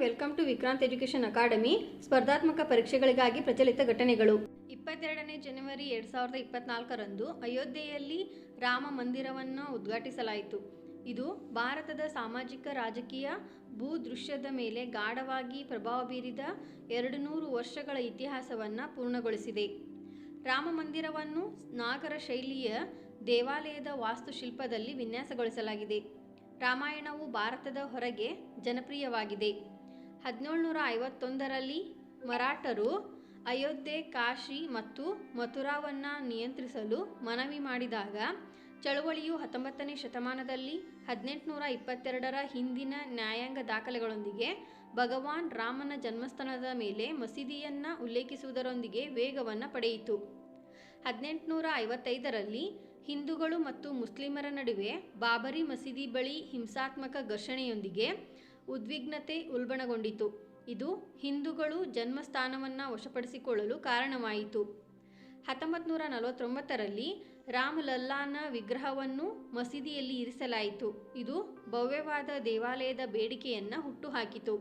Welcome to Vikrant education academy. ಸ್ಪರ್ಧಾತ್ಮಕ ಪರೀಕ್ಷೆಗಳಿಗಾಗಿ ಪ್ರಚಲಿತ ಘಟನೆಗಳು. 22ನೇ ಜನವರಿ 2024ರಂದು ಅಯೋಧ್ಯೆಯಲ್ಲಿ ರಾಮ ಮಂದಿರವನ್ನು ಉದ್ಘಾಟಿಸಲಾಯಿತು. ಇದು ಭಾರತದ ಸಾಮಾಜಿಕ ರಾಜಕೀಯ ಭೂದೃಶ್ಯದ ಮೇಲೆ ಗಾಢವಾಗಿ ಪ್ರಭಾವ ಬೀರಿದ 200 ವರ್ಷಗಳ ಇತಿಹಾಸವನ್ನು ಪೂರ್ಣಗೊಳಿಸಿದೆ. ರಾಮ ಮಂದಿರವನ್ನು ನಾಗರ ಶೈಲಿಯ ದೇವಾಲಯದ ವಾಸ್ತುಶಿಲ್ಪದಲ್ಲಿ ವಿನ್ಯಾಸಗೊಳಿಸಲಾಗಿದೆ. ರಾಮಾಯಣವು ಭಾರತದ ಹೊರಗೆ ಜನಪ್ರಿಯವಾಗಿದೆ. 1751ರಲ್ಲಿ ಮರಾಠರು ಅಯೋಧ್ಯೆ, ಕಾಶಿ ಮತ್ತು ಮಥುರಾವನ್ನು ನಿಯಂತ್ರಿಸಲು ಮನವಿ ಮಾಡಿದಾಗ ಚಳುವಳಿಯು 19ನೇ ಶತಮಾನದಲ್ಲಿ 1822ರ ಹಿಂದಿನ ನ್ಯಾಯಾಂಗ ದಾಖಲೆಗಳೊಂದಿಗೆ ಭಗವಾನ್ ರಾಮನ ಜನ್ಮಸ್ಥಳದ ಮೇಲೆ ಮಸೀದಿಯನ್ನು ಉಲ್ಲೇಖಿಸುವುದರೊಂದಿಗೆ ವೇಗವನ್ನು ಪಡೆಯಿತು. 1855ರಲ್ಲಿ ಹಿಂದೂಗಳು ಮತ್ತು ಮುಸ್ಲಿಮರ ನಡುವೆ ಬಾಬರಿ ಮಸೀದಿ ಬಳಿ ಹಿಂಸಾತ್ಮಕ ಘರ್ಷಣೆಯೊಂದಿಗೆ ಉದ್ವಿಗ್ನತೆ ಉಲ್ಬಣಗೊಂಡಿತು. ಇದು ಹಿಂದೂಗಳು ಜನ್ಮಸ್ಥಾನವನ್ನು ವಶಪಡಿಸಿಕೊಳ್ಳಲು ಕಾರಣವಾಯಿತು. 1949ರಲ್ಲಿ ರಾಮಲಲ್ಲಾನ ವಿಗ್ರಹವನ್ನು ಮಸೀದಿಯಲ್ಲಿ ಇರಿಸಲಾಯಿತು. ಇದು ಭವ್ಯವಾದ ದೇವಾಲಯದ ಬೇಡಿಕೆಯನ್ನು ಹುಟ್ಟುಹಾಕಿತು.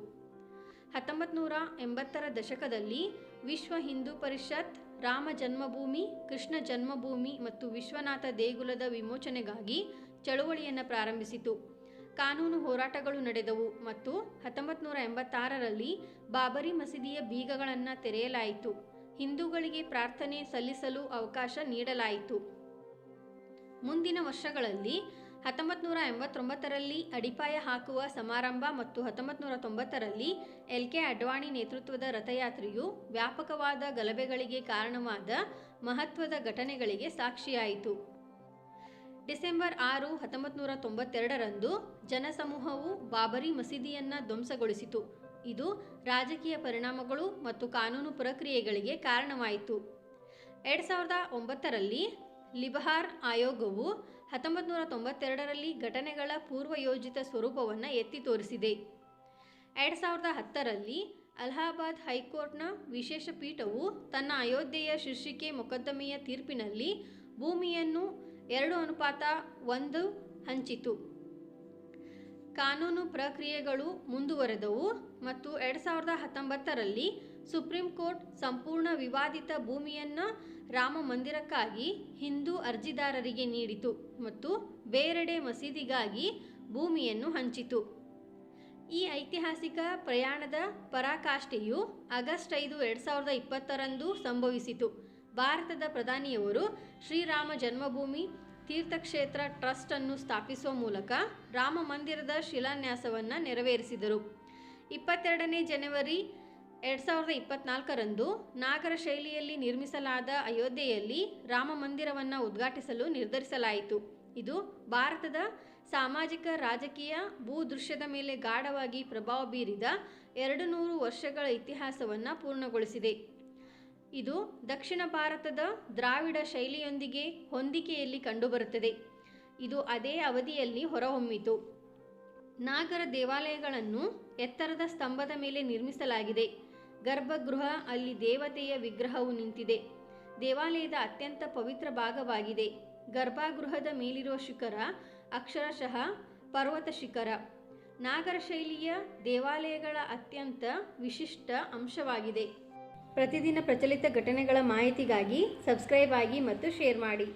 1980ರ ದಶಕದಲ್ಲಿ ವಿಶ್ವ ಹಿಂದೂ ಪರಿಷತ್ ರಾಮ ಜನ್ಮಭೂಮಿ, ಕೃಷ್ಣ ಜನ್ಮಭೂಮಿ ಮತ್ತು ವಿಶ್ವನಾಥ ದೇಗುಲದ ವಿಮೋಚನೆಗಾಗಿ ಚಳುವಳಿಯನ್ನು ಪ್ರಾರಂಭಿಸಿತು. ಕಾನೂನು ಹೋರಾಟಗಳು ನಡೆದವು ಮತ್ತು 1986ರಲ್ಲಿ ಬಾಬರಿ ಮಸೀದಿಯ ಬೀಗಗಳನ್ನು ತೆರೆಯಲಾಯಿತು. ಹಿಂದೂಗಳಿಗೆ ಪ್ರಾರ್ಥನೆ ಸಲ್ಲಿಸಲು ಅವಕಾಶ ನೀಡಲಾಯಿತು. ಮುಂದಿನ ವರ್ಷಗಳಲ್ಲಿ 1989ರಲ್ಲಿ ಅಡಿಪಾಯ ಹಾಕುವ ಸಮಾರಂಭ ಮತ್ತು 1990ರಲ್ಲಿ LK ಅಡ್ವಾಣಿ ನೇತೃತ್ವದ ರಥಯಾತ್ರೆಯು ವ್ಯಾಪಕವಾದ ಗಲಭೆಗಳಿಗೆ ಕಾರಣವಾದ ಮಹತ್ವದ ಘಟನೆಗಳಿಗೆ ಸಾಕ್ಷಿಯಾಯಿತು. ಡಿಸೆಂಬರ್ 6, 1992ರಂದು ಜನಸಮೂಹವು ಬಾಬರಿ ಮಸೀದಿಯನ್ನು ಧ್ವಂಸಗೊಳಿಸಿತು. ಇದು ರಾಜಕೀಯ ಪರಿಣಾಮಗಳು ಮತ್ತು ಕಾನೂನು ಪ್ರಕ್ರಿಯೆಗಳಿಗೆ ಕಾರಣವಾಯಿತು. 2009ರಲ್ಲಿ ಲಿಬಹಾರ್ ಆಯೋಗವು 1992ರಲ್ಲಿ ಘಟನೆಗಳ ಪೂರ್ವಯೋಜಿತ ಸ್ವರೂಪವನ್ನು ಎತ್ತಿ ತೋರಿಸಿದೆ. 2010ರಲ್ಲಿ ಅಲಹಾಬಾದ್ ಹೈಕೋರ್ಟ್ನ ವಿಶೇಷ ಪೀಠವು ತನ್ನ ಅಯೋಧ್ಯೆಯ ಶೀರ್ಷಿಕೆ ಮೊಕದ್ದಮೆಯ ತೀರ್ಪಿನಲ್ಲಿ ಭೂಮಿಯನ್ನು 2:1 ಹಂಚಿತು. ಕಾನೂನು ಪ್ರಕ್ರಿಯೆಗಳು ಮುಂದುವರೆದವು ಮತ್ತು 2019ರಲ್ಲಿ ಸುಪ್ರೀಂ ಕೋರ್ಟ್ ಸಂಪೂರ್ಣ ವಿವಾದಿತ ಭೂಮಿಯನ್ನು ರಾಮ ಮಂದಿರಕ್ಕಾಗಿ ಹಿಂದೂ ಅರ್ಜಿದಾರರಿಗೆ ನೀಡಿತು ಮತ್ತು ಬೇರೆಡೆ ಮಸೀದಿಗಾಗಿ ಭೂಮಿಯನ್ನು ಹಂಚಿತು. ಈ ಐತಿಹಾಸಿಕ ಪ್ರಯಾಣದ ಪರಾಕಾಷ್ಠೆಯು ಆಗಸ್ಟ್ 5, 2020ರಂದು ಸಂಭವಿಸಿತು. ಭಾರತದ ಪ್ರಧಾನಿಯವರು ಶ್ರೀರಾಮ ಜನ್ಮಭೂಮಿ ತೀರ್ಥಕ್ಷೇತ್ರ ಟ್ರಸ್ಟ್ ಅನ್ನು ಸ್ಥಾಪಿಸುವ ಮೂಲಕ ರಾಮ ಮಂದಿರದ ಶಿಲಾನ್ಯಾಸವನ್ನು ನೆರವೇರಿಸಿದರು. 22ನೇ ಜನವರಿ 2024ರಂದು ನಾಗರ ಶೈಲಿಯಲ್ಲಿ ನಿರ್ಮಿಸಲಾದ ಅಯೋಧ್ಯೆಯಲ್ಲಿ ರಾಮ ಮಂದಿರವನ್ನು ಉದ್ಘಾಟಿಸಲು ನಿರ್ಧರಿಸಲಾಯಿತು. ಇದು ಭಾರತದ ಸಾಮಾಜಿಕ ರಾಜಕೀಯ ಭೂದೃಶ್ಯದ ಮೇಲೆ ಗಾಢವಾಗಿ ಪ್ರಭಾವ ಬೀರಿದ 200 ವರ್ಷಗಳ ಇತಿಹಾಸವನ್ನು ಪೂರ್ಣಗೊಳಿಸಿದೆ. ಇದು ದಕ್ಷಿಣ ಭಾರತದ ದ್ರಾವಿಡ ಶೈಲಿಯೊಂದಿಗೆ ಹೊಂದಿಕೆಯಲ್ಲಿ ಕಂಡುಬರುತ್ತದೆ. ಇದು ಅದೇ ಅವಧಿಯಲ್ಲಿ ಹೊರಹೊಮ್ಮಿತು. ನಾಗರ ದೇವಾಲಯಗಳನ್ನು ಎತ್ತರದ ಸ್ತಂಭದ ಮೇಲೆ ನಿರ್ಮಿಸಲಾಗಿದೆ. ಗರ್ಭಗೃಹ ಅಲ್ಲಿ ದೇವತೆಯ ವಿಗ್ರಹವು ನಿಂತಿದೆ. ದೇವಾಲಯದ ಅತ್ಯಂತ ಪವಿತ್ರ ಭಾಗವಾಗಿದೆ. ಗರ್ಭಗೃಹದ ಮೇಲಿರುವ ಶಿಖರ ಅಕ್ಷರಶಃ ಪರ್ವತ ಶಿಖರ. ನಾಗರ ಶೈಲಿಯ ದೇವಾಲಯಗಳ ಅತ್ಯಂತ ವಿಶಿಷ್ಟ ಅಂಶವಾಗಿದೆ. ಪ್ರತಿದಿನ ಪ್ರಚಲಿತ ಘಟನೆಗಳ ಮಾಹಿತಿಗಾಗಿ ಸಬ್ಸ್ಕ್ರೈಬ್ ಆಗಿ ಮತ್ತು ಶೇರ್ ಮಾಡಿ.